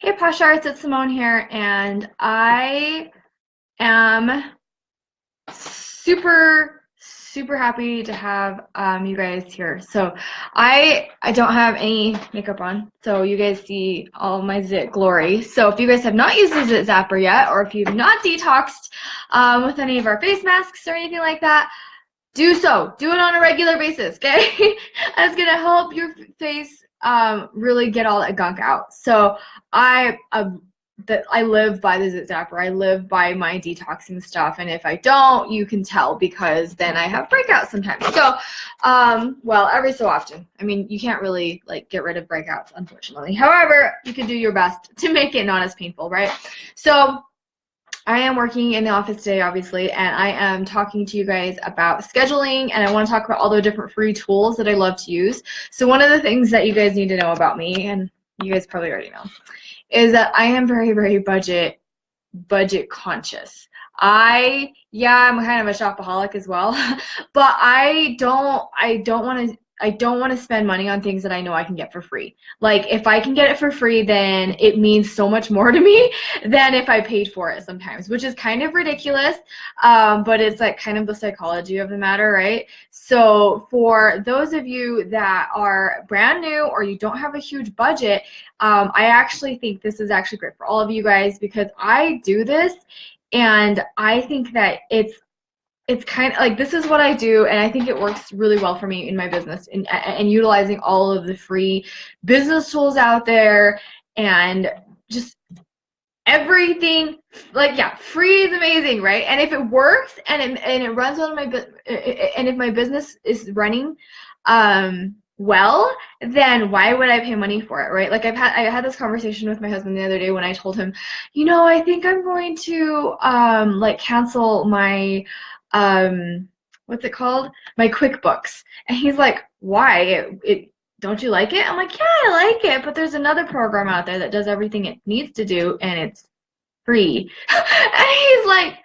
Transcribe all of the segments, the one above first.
Hey Posh Hearts, it's Simone here, and I am super happy to have you guys here. So I don't have any makeup on, so you guys see all my zit glory. So if you guys have not used the Zit Zapper yet, or if you've not detoxed with any of our face masks or anything like that, do so. Do it on a regular basis, okay? That's gonna help your face really get all that gunk out. So I live by the Zit Zapper. I live by my detoxing stuff, and if I don't, you can tell because then I have breakouts sometimes. So, well, every so often. I mean, you can't really like get rid of breakouts, unfortunately. However, you can do your best to make it not as painful, right? So I am working in the office today, obviously, and I am talking to you guys about scheduling, and I want to talk about all the different free tools that I love to use. So one of the things that you guys need to know about me, and you guys probably already know, is that I am very budget I'm kind of a shopaholic as well, but I don't want to spend money on things that I know I can get for free. Like if I can get it for free, then it means so much more to me than if I paid for it sometimes, which is kind of ridiculous. But it's like kind of the psychology of the matter, right? So for those of you that are brand new or you don't have a huge budget, I actually think this is actually great for all of you guys because I do this and I think that it's kind of like this is what I do, and I think it works really well for me in my business and utilizing all of the free business tools out there and just everything. Like, yeah, free is amazing, right? And if it works and it runs on and if my business is running well, then why would I pay money for it, right? Like I had this conversation with my husband the other day when I told him, I think I'm going to like cancel my what's it called? My QuickBooks. And he's like, why? It don't you like it? I'm like, yeah, I like it, but there's another program out there that does everything it needs to do and it's free. And he's like,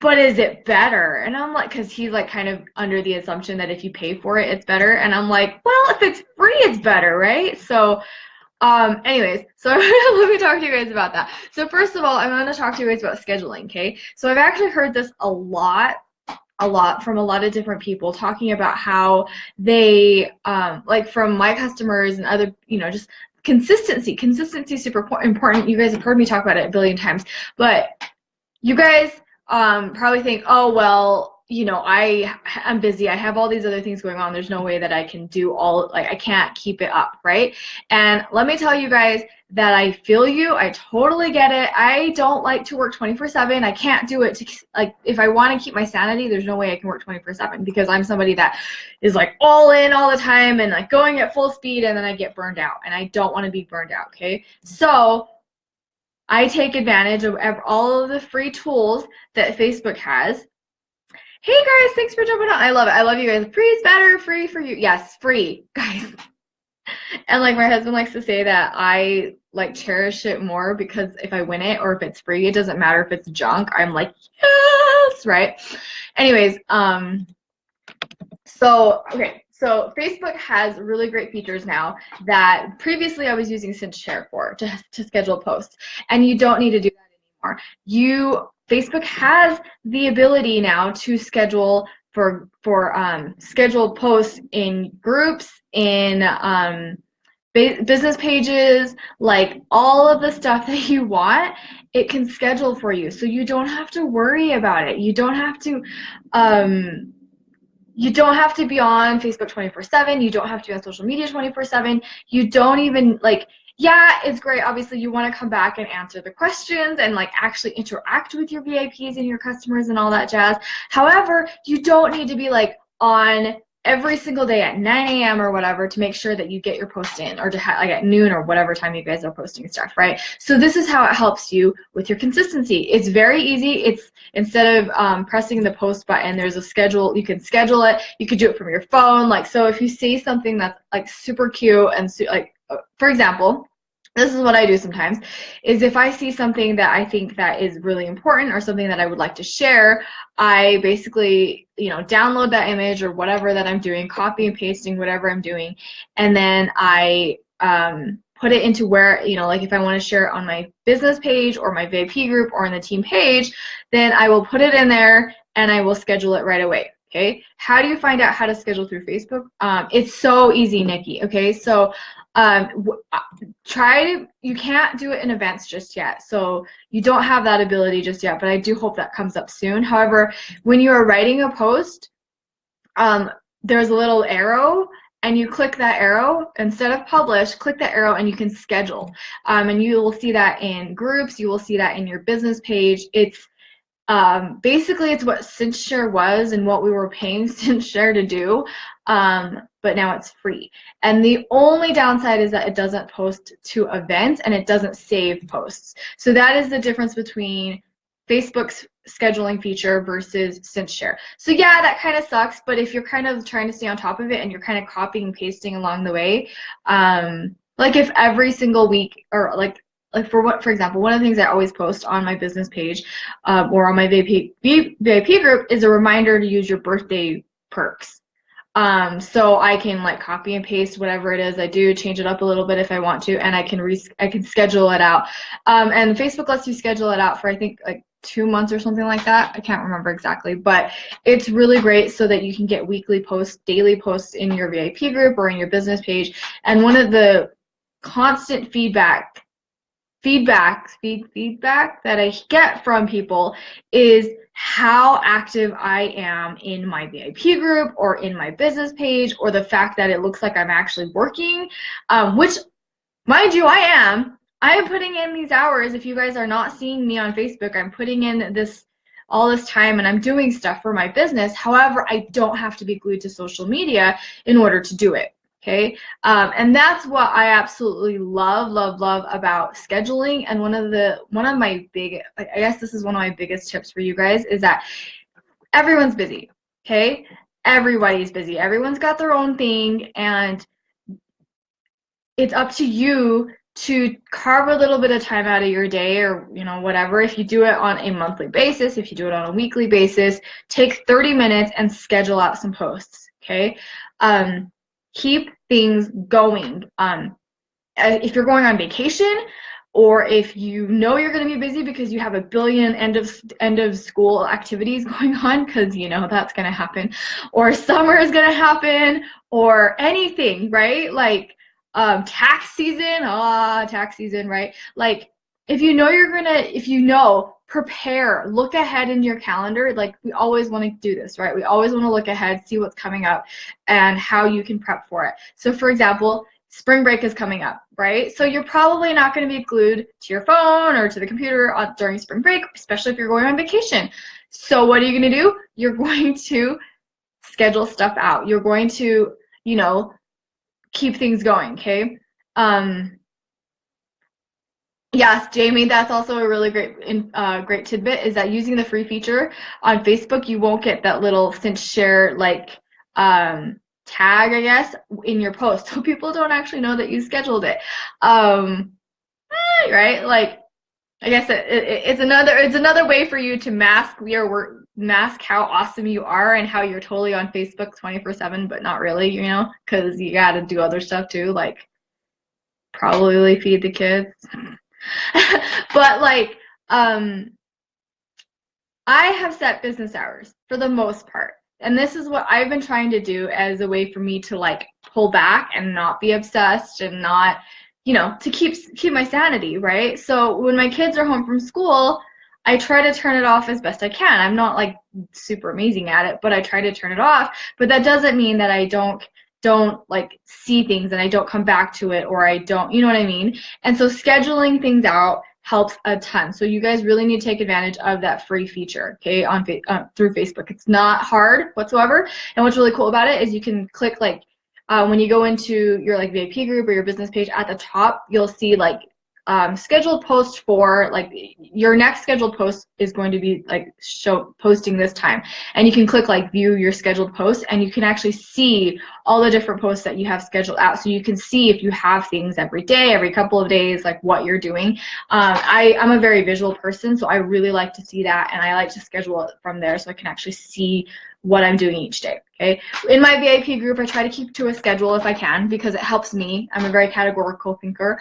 but is it better? And I'm like, because he's like kind of under the assumption that if you pay for it, it's better. And I'm like, well, if it's free, it's better, right? So, anyways, so let me talk to you guys about that. So first of all, I'm going to talk to you guys about scheduling, okay? So I've actually heard this a lot from a lot of different people talking about how they, like from my customers and other, just consistency. Consistency is super important. You guys have heard me talk about it a billion times, but you guys probably think, oh, well, I'm busy. I have all these other things going on. There's no way that I can do I can't keep it up, right? And let me tell you guys that I feel you. I totally get it. I don't like to work 24/7. I can't do it like, if I want to keep my sanity, there's no way I can work 24/7 because I'm somebody that is like all in all the time and like going at full speed, and then I get burned out, and I don't want to be burned out, okay? So I take advantage of all of the free tools that Facebook has. Hey guys, thanks for jumping on. I love it. I love you guys. Free is better. Free for you. Yes, free, guys. And like my husband likes to say that I like cherish it more because if I win it or if it's free, it doesn't matter if it's junk. I'm like, yes, right? Anyways, so Facebook has really great features now that previously I was using SendShare for to schedule posts, and you don't need to do that anymore. Facebook has the ability now to schedule for scheduled posts in groups, in business pages, like all of the stuff that you want, it can schedule for you, so you don't have to worry about it. You don't have to be on Facebook 24/7. You don't have to be on social media 24/7. You don't even like, yeah, it's great. Obviously, you want to come back and answer the questions and like actually interact with your VIPs and your customers and all that jazz. However, you don't need to be like on every single day at 9 a.m. or whatever to make sure that you get your post in, or to like at noon or whatever time you guys are posting stuff, right? So this is how it helps you with your consistency. It's very easy. It's instead of pressing the post button, there's a schedule. You can schedule it. You could do it from your phone. Like, so if you see something that's like super cute and for example, this is what I do sometimes, is if I see something that I think that is really important or something that I would like to share, I basically, download that image or whatever that I'm doing, copy and pasting whatever I'm doing, and then I put it into where, you know, like if I want to share it on my business page or my VIP group or on the team page, then I will put it in there and I will schedule it right away. Okay. How do you find out how to schedule through Facebook? It's so easy, Nikki. Okay. So you can't do it in events just yet. So you don't have that ability just yet, but I do hope that comes up soon. However, when you are writing a post, there's a little arrow and you click that arrow. Instead of publish, click that arrow and you can schedule. And you will see that in groups. You will see that in your business page. It's basically it's what SinShare was and what we were paying SinShare to do, but now it's free. And the only downside is that it doesn't post to events and it doesn't save posts. So that is the difference between Facebook's scheduling feature versus SinShare. So yeah, that kind of sucks, but if you're kind of trying to stay on top of it and you're kind of copying and pasting along the way, like if every single week or like for example, one of the things I always post on my business page or on my VIP group is a reminder to use your birthday perks. So I can like copy and paste whatever it is I do, change it up a little bit if I want to, and I can schedule it out. And Facebook lets you schedule it out for I think like 2 months or something like that. I can't remember exactly, but it's really great so that you can get weekly posts, daily posts in your VIP group or in your business page. And one of the constant feedback that I get from people is how active I am in my VIP group or in my business page, or the fact that it looks like I'm actually working, which, mind you, I am putting in these hours. If you guys are not seeing me on Facebook, I'm putting in all this time and I'm doing stuff for my business. However, I don't have to be glued to social media in order to do it. Okay, and that's what I absolutely love about scheduling. And one of my I guess this is one of my biggest tips for you guys is that everyone's busy. Okay, everybody's busy. Everyone's got their own thing, and it's up to you to carve a little bit of time out of your day, or you know, whatever. If you do it on a monthly basis, if you do it on a weekly basis, take 30 minutes and schedule out some posts. Okay. Keep things going. If you're going on vacation, or if you know you're going to be busy because you have a billion end of school activities going on, because you know that's going to happen, or summer is going to happen, or anything, right? Like tax season, right? Like if you know prepare, look ahead in your calendar. Like we always want to do this, right? We always want to look ahead, see what's coming up and how you can prep for it. So for example, spring break is coming up, right? So you're probably not going to be glued to your phone or to the computer during spring break, especially if you're going on vacation. So what are you going to do? You're going to schedule stuff out. You're going to, you know, keep things going, okay? Yes, Jamie, that's also a really great tidbit, is that using the free feature on Facebook, you won't get that little SinShare like tag, I guess, in your post. So people don't actually know that you scheduled it. Right? Like, I guess it's another way for you to mask how awesome you are and how you're totally on Facebook 24/7, but not really, you know, because you got to do other stuff too, like probably feed the kids. But like I have set business hours for the most part, and this is what I've been trying to do as a way for me to like pull back and not be obsessed and not, you know, to keep my sanity, right? So when my kids are home from school, I try to turn it off as best I can. I'm not like super amazing at it, but I try to turn it off. But that doesn't mean that I don't like see things and I don't come back to it, or I don't, you know what I mean? And so scheduling things out helps a ton. So you guys really need to take advantage of that free feature, okay, through Facebook. It's not hard whatsoever. And what's really cool about it is you can click like when you go into your like VIP group or your business page, at the top you'll see like scheduled post for like your next scheduled post is going to be like posting this time, and you can click like view your scheduled posts, and you can actually see all the different posts that you have scheduled out. So you can see if you have things every day, every couple of days, like what you're doing. I'm a very visual person, so I really like to see that, and I like to schedule it from there so I can actually see what I'm doing each day. Okay. In my VIP group, I try to keep to a schedule if I can because it helps me. I'm a very categorical thinker.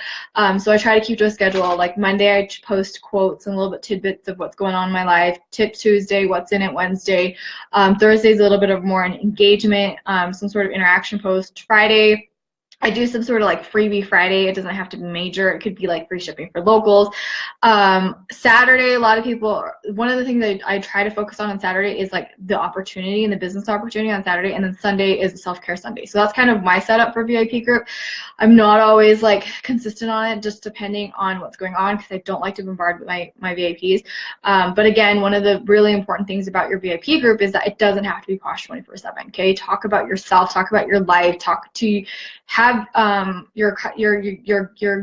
So I try to keep to a schedule. Like Monday, I post quotes and a little bit tidbits of what's going on in my life. Tip Tuesday, what's in it Wednesday. Thursday's a little bit of more an engagement, some sort of interaction post. Friday, I do some sort of like freebie Friday. It doesn't have to be major. It could be like free shipping for locals. Saturday, a lot of people, one of the things that I try to focus on Saturday is like the opportunity and the business opportunity on Saturday. And then Sunday is a self-care Sunday. So that's kind of my setup for VIP group. I'm not always like consistent on it, just depending on what's going on because I don't like to bombard my VIPs. But again, one of the really important things about your VIP group is that it doesn't have to be posh 24/7. Okay, talk about yourself, talk about your life, have your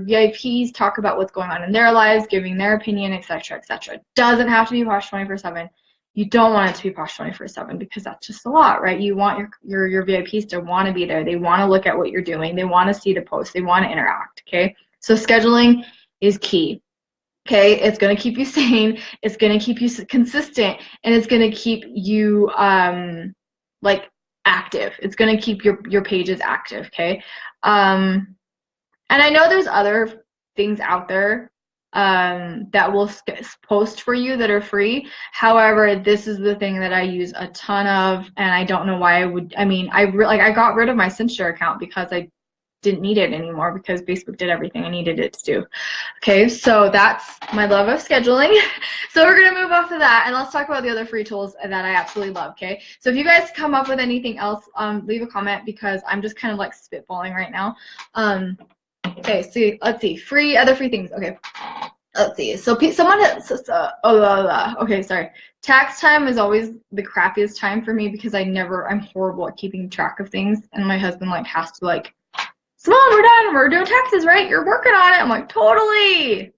VIPs talk about what's going on in their lives, giving their opinion, etc., etc. It doesn't have to be posh 24/7. You don't want it to be posh 24/7 because that's just a lot, right? You want your VIPs to want to be there. They want to look at what you're doing. They want to see the posts. They want to interact, okay? So scheduling is key. Okay, it's going to keep you sane, it's going to keep you consistent, and it's going to keep you like active. It's going to keep your pages active, okay? And I know there's other things out there that will post for you that are free. However, this is the thing that I use a ton of, and I don't know why I would. I mean, I got rid of my Cincher account because I didn't need it anymore because Facebook did everything I needed it to do. Okay, so that's my love of scheduling. So we're gonna move off of that and let's talk about the other free tools that I absolutely love. Okay, so if you guys come up with anything else, leave a comment because I'm just kind of like spitballing right now. Okay, so let's see, other free things. Okay, let's see. So someone, okay, sorry. Tax time is always the crappiest time for me because I'm horrible at keeping track of things, and my husband like has to like, Simone, we're done. We're doing taxes, right? You're working on it. I'm like, totally.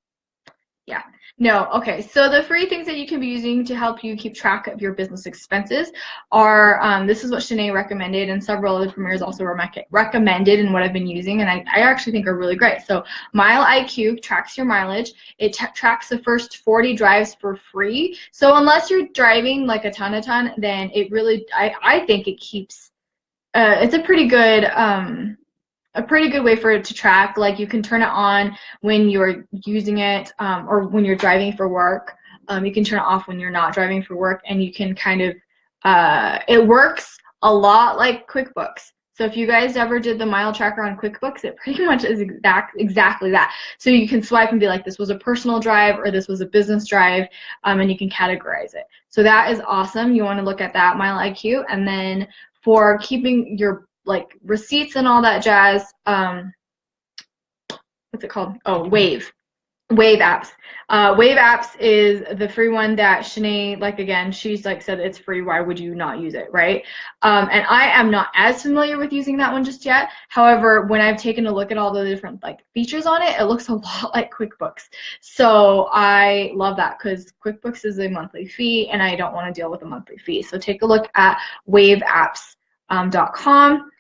Yeah. No. Okay. So the free things that you can be using to help you keep track of your business expenses are, this is what Shanae recommended, and several other premiers also recommended, and what I've been using, and I actually think are really great. So Mile IQ tracks your mileage. It tracks the first 40 drives for free. So unless you're driving like a ton, then it really, I think it keeps, it's a pretty good way for it to track. Like you can turn it on when you're using it or when you're driving for work. You can turn it off when you're not driving for work, and you can kind of, it works a lot like QuickBooks. So if you guys ever did the mile tracker on QuickBooks, it pretty much is exactly that. So you can swipe and be like, this was a personal drive or this was a business drive, and you can categorize it. So that is awesome. You want to look at that, Mile IQ. And then for keeping your like receipts and all that jazz, what's it called? Oh, Wave apps. Wave apps is the free one that Shanae, like again, she's like said it's free. Why would you not use it, right? And I am not as familiar with using that one just yet. However, when I've taken a look at all the different like features on it, it looks a lot like QuickBooks. So I love that because QuickBooks is a monthly fee, and I don't want to deal with a monthly fee. So take a look at waveapps.com.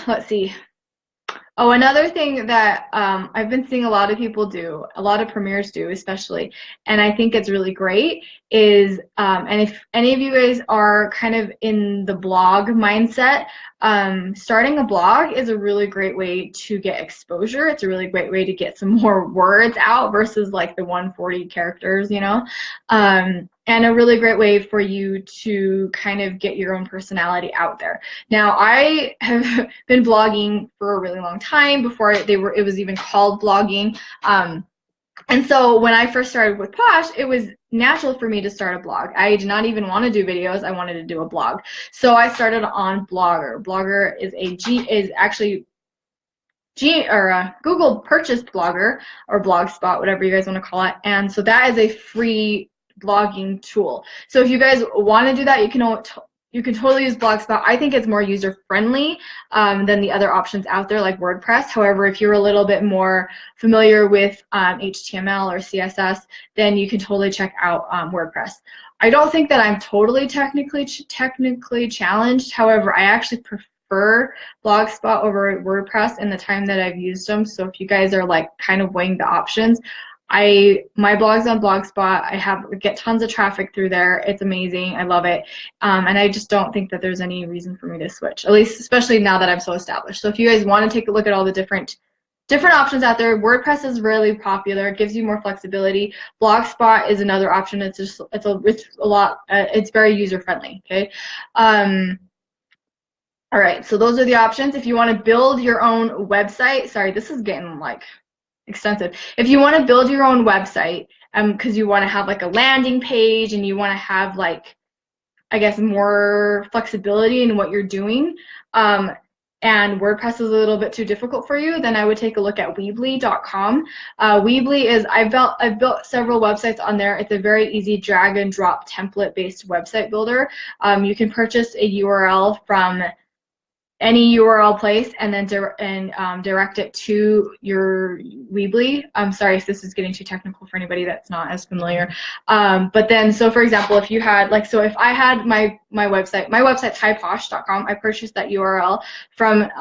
Let's see. Oh, another thing that I've been seeing a lot of people do, a lot of premiers do especially, and I think it's really great, is, and if any of you guys are kind of in the blog mindset, starting a blog is a really great way to get exposure. It's a really great way to get some more words out versus like the 140 characters, you know, and a really great way for you to kind of get your own personality out there. Now, I have been blogging for a really long time before it was even called blogging. And so when I first started with Posh, it was natural for me to start a blog. I did not even want to do videos. I wanted to do a blog. So I started on Blogger. Blogger is actually Google purchased Blogger or Blogspot, whatever you guys want to call it. And so that is a free blogging tool. So if you guys want to do that, you can totally use Blogspot. I think it's more user-friendly than the other options out there like WordPress. However, if you're a little bit more familiar with HTML or CSS, then you can totally check out WordPress. I don't think that I'm totally technically challenged. However, I actually prefer Blogspot over WordPress in the time that I've used them. So if you guys are like kind of weighing the options, My blog's on Blogspot. I get tons of traffic through there. It's amazing. I love it. And I just don't think that there's any reason for me to switch, at least especially now that I'm so established. So if you guys want to take a look at all the different options out there, WordPress is really popular. It gives you more flexibility. Blogspot is another option. It's very user friendly. Okay. All right, so those are the options. If you want to build your own website, sorry, this is getting like extensive. If you want to build your own website, because you want to have like a landing page and you want to have like, I guess, more flexibility in what you're doing, and WordPress is a little bit too difficult for you, then I would take a look at Weebly.com. Weebly is, I've built several websites on there. It's a very easy drag and drop template based website builder. You can purchase a URL from any URL place and then direct it to your Weebly. I'm sorry if this is getting too technical for anybody that's not as familiar. But then, so for example, if you had, like, so if I had my website's highposh.com, I purchased that URL from,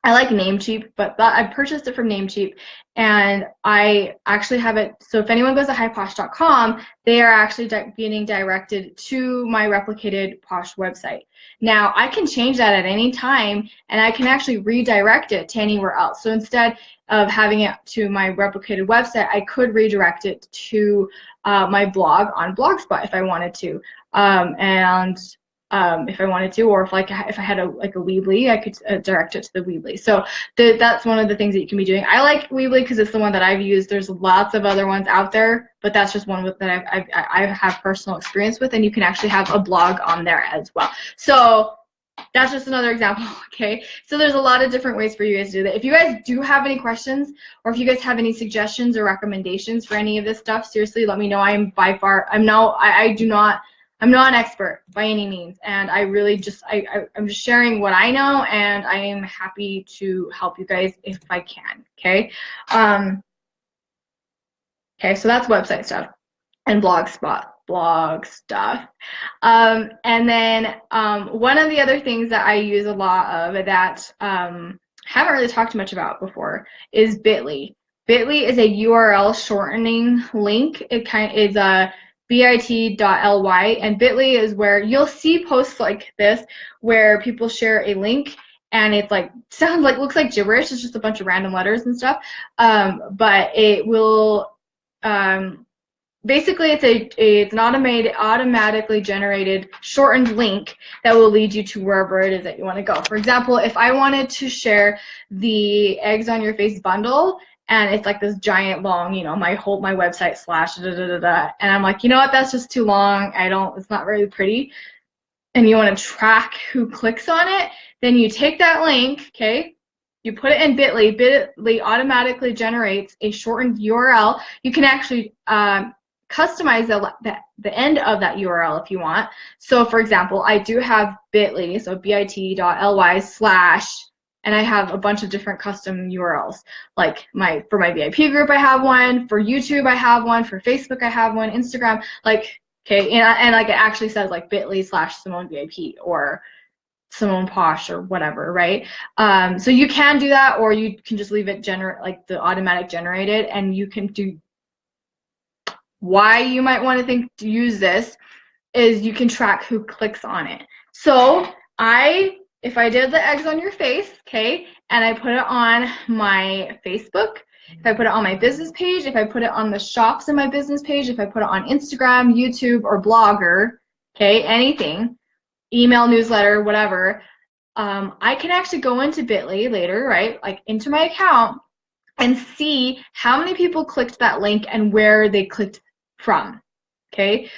I like Namecheap, but I purchased it from Namecheap, and I actually have it, so if anyone goes to highposh.com, they are actually being directed to my replicated Posh website. Now, I can change that at any time, and I can actually redirect it to anywhere else. So instead of having it to my replicated website, I could redirect it to my blog on Blogspot if I wanted to. If I wanted to, or if I had a Weebly, I could direct it to the Weebly. So that's one of the things that you can be doing. I like Weebly because it's the one that I've used. There's lots of other ones out there, but that's just one that I have personal experience with, and you can actually have a blog on there as well. So that's just another example, okay? So there's a lot of different ways for you guys to do that. If you guys do have any questions, or if you guys have any suggestions or recommendations for any of this stuff, seriously, let me know. I'm not an expert by any means, and I really I'm just sharing what I know, and I am happy to help you guys if I can, okay? Okay, so that's website stuff and blog stuff. And then one of the other things that I use a lot of that haven't really talked much about before is Bitly. Bitly is a URL shortening link. It is a bit.ly, and Bitly is where you'll see posts like this where people share a link and it's like looks like gibberish. It's just a bunch of random letters and stuff, but it will basically it's an automatically generated shortened link that will lead you to wherever it is that you want to go. For example, if I wanted to share the eggs on your face bundle, and it's like this giant long, my website / and I'm like, you know what, that's just too long. It's not very pretty. And you want to track who clicks on it, then you take that link, okay, you put it in Bitly. Bitly automatically generates a shortened URL. You can actually customize the end of that URL if you want. So for example, I do have Bitly, so bit.ly/ and I have a bunch of different custom URLs. Like for my VIP group, I have one. For YouTube, I have one. For Facebook, I have one. Instagram, okay, and like it actually says like bit.ly/Simone VIP or Simone Posh or whatever, right? So you can do that, or you can just leave it the automatic generated, and you can do. Why you might want to use this is you can track who clicks on it. So if I did the eggs on your face, okay, and I put it on my Facebook, if I put it on my business page, if I put it on the shops in my business page, if I put it on Instagram, YouTube, or Blogger, okay, anything, email, newsletter, whatever, I can actually go into Bitly later, right, like into my account, and see how many people clicked that link and where they clicked from, okay?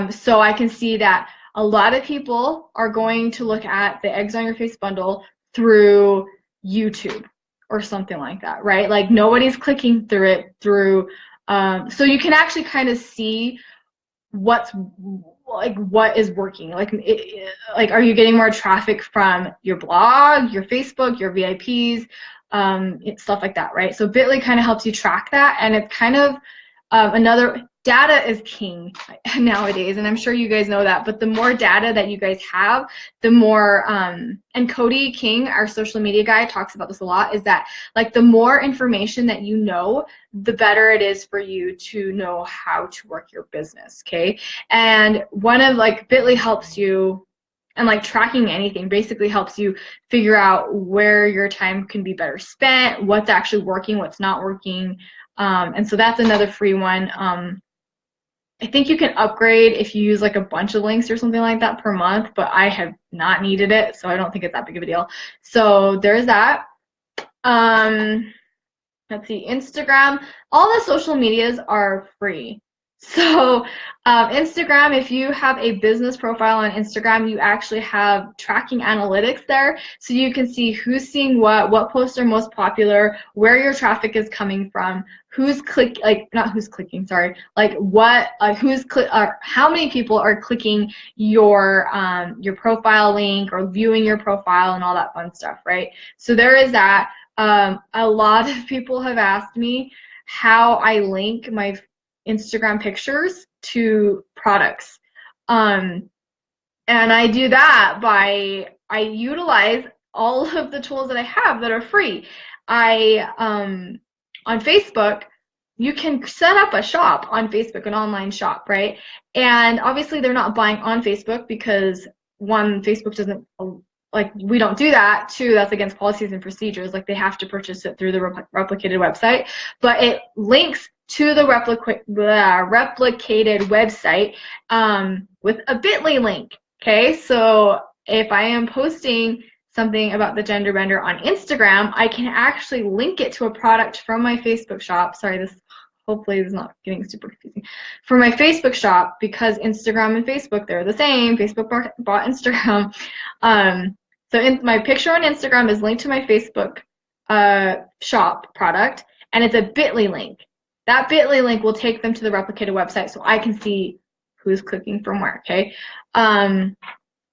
So I can see that a lot of people are going to look at the eggs on your face bundle through YouTube or something like that, right? Like nobody's clicking through it so you can actually kind of see what is working. Like are you getting more traffic from your blog, your Facebook, your VIPs, stuff like that, right? So Bitly kind of helps you track that, and it's kind of Another, data is king nowadays, and I'm sure you guys know that, but the more data that you guys have, the more, and Cody King, our social media guy, talks about this a lot, is that like the more information that you know, the better it is for you to know how to work your business, okay? And one of, like, Bitly helps you, and like tracking anything basically helps you figure out where your time can be better spent, what's actually working, what's not working. And so that's another free one. I think you can upgrade if you use like a bunch of links or something like that per month, but I have not needed it, so I don't think it's that big of a deal. So there's that. Let's see, Instagram, all the social medias are free. So Instagram, if you have a business profile on Instagram, you actually have tracking analytics there, so you can see who's seeing what posts are most popular, where your traffic is coming from, who's not who's clicking, sorry, like what, how many people are clicking your profile link or viewing your profile and all that fun stuff, right? So there is that. A lot of people have asked me how I link my Instagram pictures to products. And I do that by, I utilize all of the tools that I have that are free. On Facebook, you can set up a shop on Facebook, an online shop, right? And obviously they're not buying on Facebook because, one, Facebook doesn't, like, we don't do that. Two, that's against policies and procedures. Like, they have to purchase it through the replicated website, but it links to the replicated website with a bit.ly link. Okay, so if I am posting something about the gender bender on Instagram, I can actually link it to a product from my Facebook shop. Sorry, this hopefully is not getting super confusing. For my Facebook shop, because Instagram and Facebook, they're the same. Facebook bought Instagram. So my picture on Instagram is linked to my Facebook shop product, and it's a bit.ly link. That bit.ly link will take them to the replicated website so I can see who's clicking from where, okay? I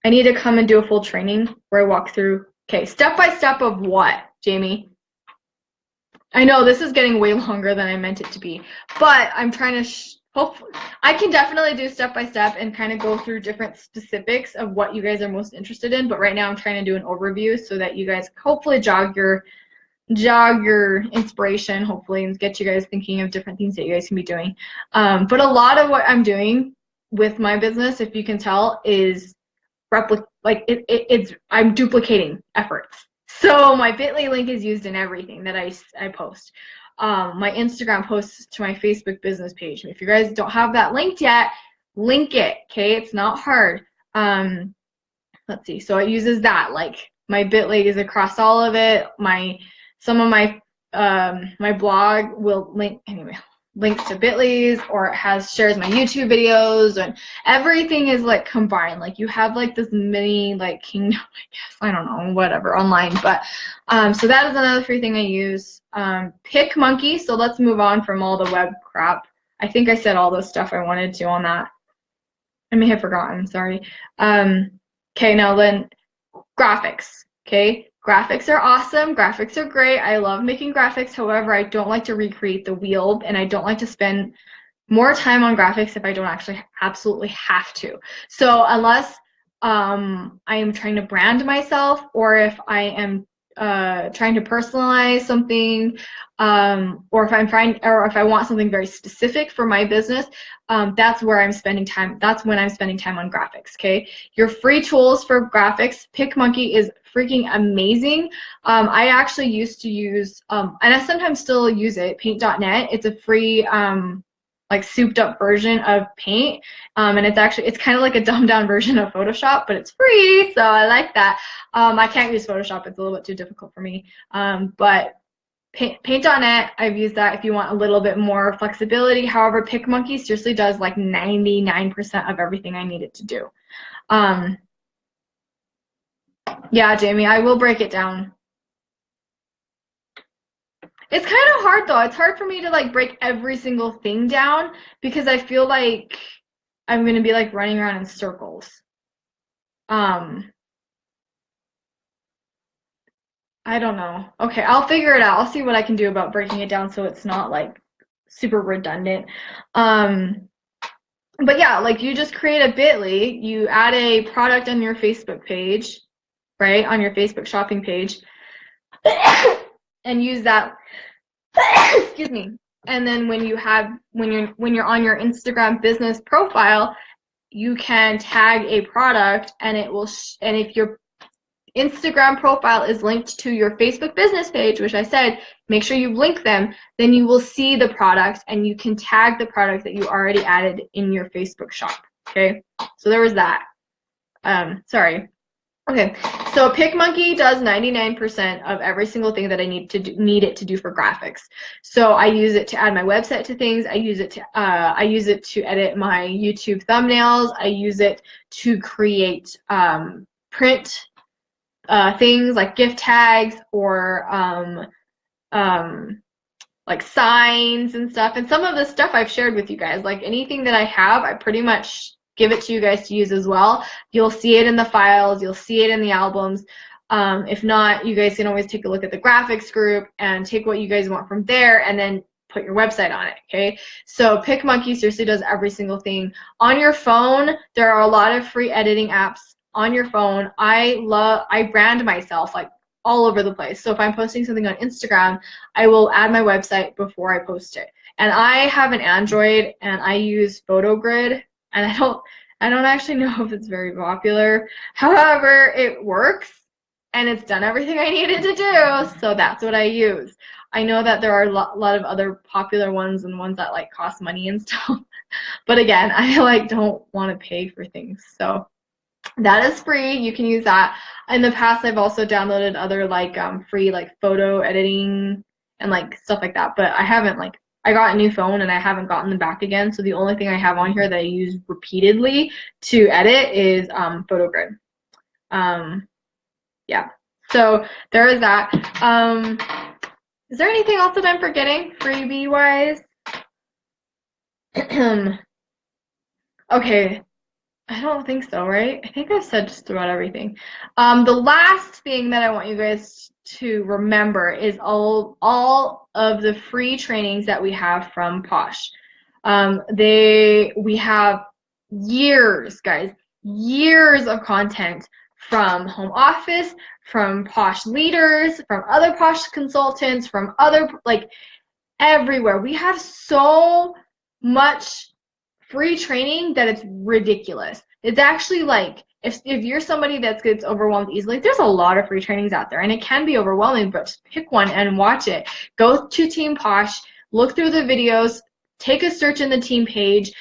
need to come and do a full training where I walk through, okay, step by step of what, Jamie? I know this is getting way longer than I meant it to be, but I'm trying to hopefully, I can definitely do step by step and kind of go through different specifics of what you guys are most interested in, but right now I'm trying to do an overview so that you guys hopefully jog your inspiration, hopefully, and get you guys thinking of different things that you guys can be doing. But a lot of what I'm doing with my business, if you can tell, is I'm duplicating efforts. So my bit.ly link is used in everything that I post. My Instagram posts to my Facebook business page. If you guys don't have that linked yet, link it, okay? It's not hard. Let's see, so it uses that, like my bit.ly is across all of it. Some of my my blog will link, anyway, links to bit.lys, or it shares my YouTube videos, and everything is like combined. Like, you have like this mini like kingdom, I guess, I don't know, whatever, online. But so that is another free thing I use. PicMonkey, so let's move on from all the web crap. I think I said all the stuff I wanted to on that. I may have forgotten, sorry. Okay, now then, graphics, okay? Graphics are awesome. Graphics are great. I love making graphics. However, I don't like to recreate the wheel, and I don't like to spend more time on graphics if I don't actually absolutely have to. So unless I am trying to brand myself, or if I am trying to personalize something, or if I want something very specific for my business, that's where I'm spending time. That's when I'm spending time on graphics. Okay, your free tools for graphics, PicMonkey is freaking amazing. I actually used to use, and I sometimes still use it, Paint.net. It's a free like souped up version of Paint, and it's kind of like a dumbed down version of Photoshop, but it's free, so I like that. I can't use Photoshop, it's a little bit too difficult for me, but Paint.net, I've used that if you want a little bit more flexibility. However, PicMonkey seriously does like 99% of everything I need it to do. Yeah, Jamie, I will break it down. It's kind of hard though. It's hard for me to like break every single thing down because I feel like I'm gonna be like running around in circles. I don't know. Okay, I'll figure it out. I'll see what I can do about breaking it down so it's not like super redundant. But yeah, like you just create a bit.ly, you add a product on your Facebook page, right, on your Facebook shopping page, and use that, excuse me. And then when you're on your Instagram business profile, you can tag a product, and it will and if your Instagram profile is linked to your Facebook business page, which I said, make sure you link them, then you will see the product and you can tag the product that you already added in your Facebook shop. Okay, so there was that. Sorry. Okay, so PicMonkey does 99% of every single thing that I need it to do for graphics. So I use it to add my website to things. I use it to edit my YouTube thumbnails. I use it to create print things like gift tags or like signs and stuff. And some of the stuff I've shared with you guys, like anything that I have, I pretty much give it to you guys to use as well. You'll see it in the files, you'll see it in the albums. If not, you guys can always take a look at the graphics group and take what you guys want from there and then put your website on it, okay? So PicMonkey seriously does every single thing. On your phone, there are a lot of free editing apps on your phone. I brand myself like all over the place. So if I'm posting something on Instagram, I will add my website before I post it. And I have an Android and I use PhotoGrid, and I don't actually know if it's very popular. However, it works and it's done everything I needed to do, so that's what I use. I know that there are a lot of other popular ones and ones that like cost money and stuff. But again, I like don't want to pay for things. So that is free. You can use that. In the past, I've also downloaded other like free like photo editing and like stuff like that. But I haven't like I got a new phone and I haven't gotten them back again. So the only thing I have on here that I use repeatedly to edit is PhotoGrid. Yeah. So there is that. Is there anything else that I'm forgetting freebie wise? Okay. I don't think so, right? I think I've said just about everything. The last thing that I want you guys to remember is all of the free trainings that we have from Posh. We have years, guys, years of content from home office, from Posh leaders, from other Posh consultants, from other, like, everywhere. We have so much free training that it's ridiculous. It's actually like if you're somebody that gets overwhelmed easily, there's a lot of free trainings out there and it can be overwhelming, but just pick one and watch it. Go to Team Posh, look through the videos, take a search in the team page.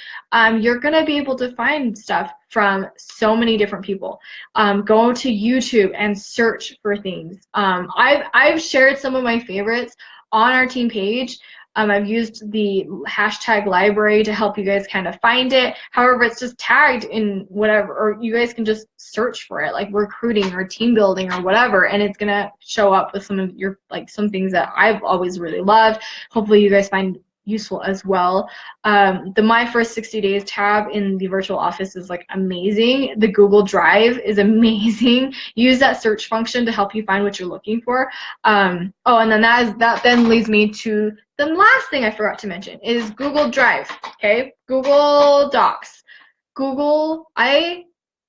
You're gonna be able to find stuff from so many different people. Go to YouTube and search for things. I've shared some of my favorites on our team page. I've used the hashtag library to help you guys kind of find it. However, it's just tagged in whatever, or you guys can just search for it, like recruiting or team building or whatever, and it's gonna show up with some of your, like, some things that I've always really loved. Hopefully you guys find useful as well. The My First 60 Days tab in the virtual office is like amazing. The Google Drive is amazing. Use that search function to help you find what you're looking for. Oh, and then that then leads me to the last thing I forgot to mention is Google Drive, okay? Google Docs.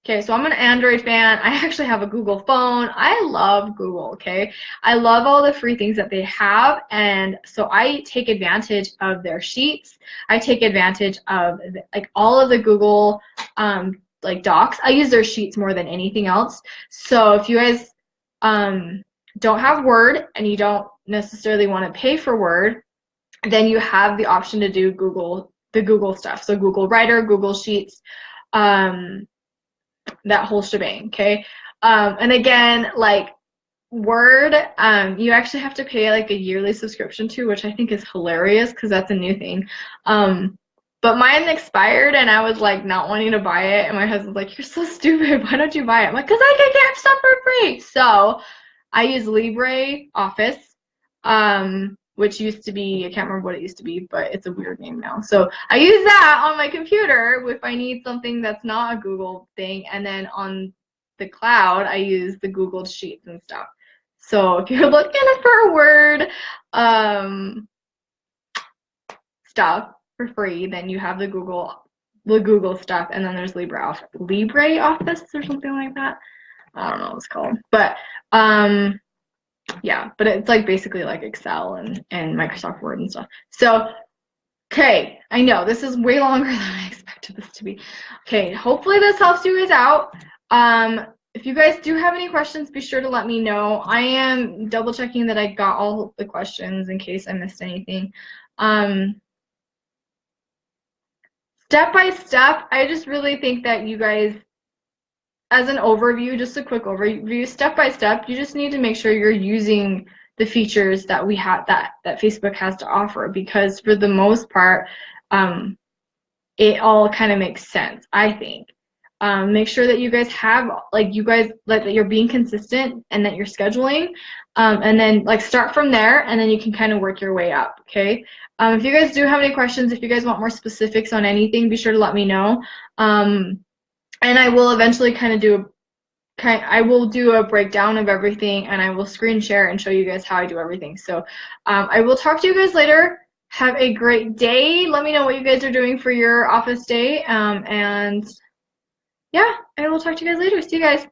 Okay, so I'm an Android fan. I actually have a Google phone. I love Google, okay? I love all the free things that they have, and so I take advantage of their sheets. I take advantage of like all of the Google like docs. I use their sheets more than anything else. So if you guys don't have Word and you don't necessarily want to pay for Word, then you have the option to do the Google stuff. So Google Writer, Google Sheets, that whole shebang, okay? And again, like Word, you actually have to pay like a yearly subscription to, which I think is hilarious because that's a new thing. But mine expired and I was like not wanting to buy it, and my husband's like, "You're so stupid, why don't you buy it?" I'm like, "Because I can get stuff for free." So I use LibreOffice, which used to be, I can't remember what it used to be, but it's a weird name now. So I use that on my computer if I need something that's not a Google thing, and then on the cloud, I use the Google Sheets and stuff. So if you're looking for a Word stuff, stuff for free, then you have the Google stuff, and then there's LibreOffice or something like that. I don't know what it's called, but yeah, but it's like basically like Excel and Microsoft Word and stuff. So, okay, I know this is way longer than I expected this to be. Okay, hopefully this helps you guys out. If you guys do have any questions, be sure to let me know. I am double checking that I got all the questions in case I missed anything. Step by step, I just really think that you guys, as an overview, just a quick overview, step by step, you just need to make sure you're using the features that we have that Facebook has to offer, because for the most part, it all kind of makes sense, I think. Make sure that you guys have, like, that you're being consistent and that you're scheduling, and then like start from there, and then you can kind of work your way up. Okay. If you guys do have any questions, if you guys want more specifics on anything, be sure to let me know. And I will eventually I will do a breakdown of everything, and I will screen share and show you guys how I do everything. So I will talk to you guys later. Have a great day. Let me know what you guys are doing for your office day. And yeah, I will talk to you guys later. See you guys.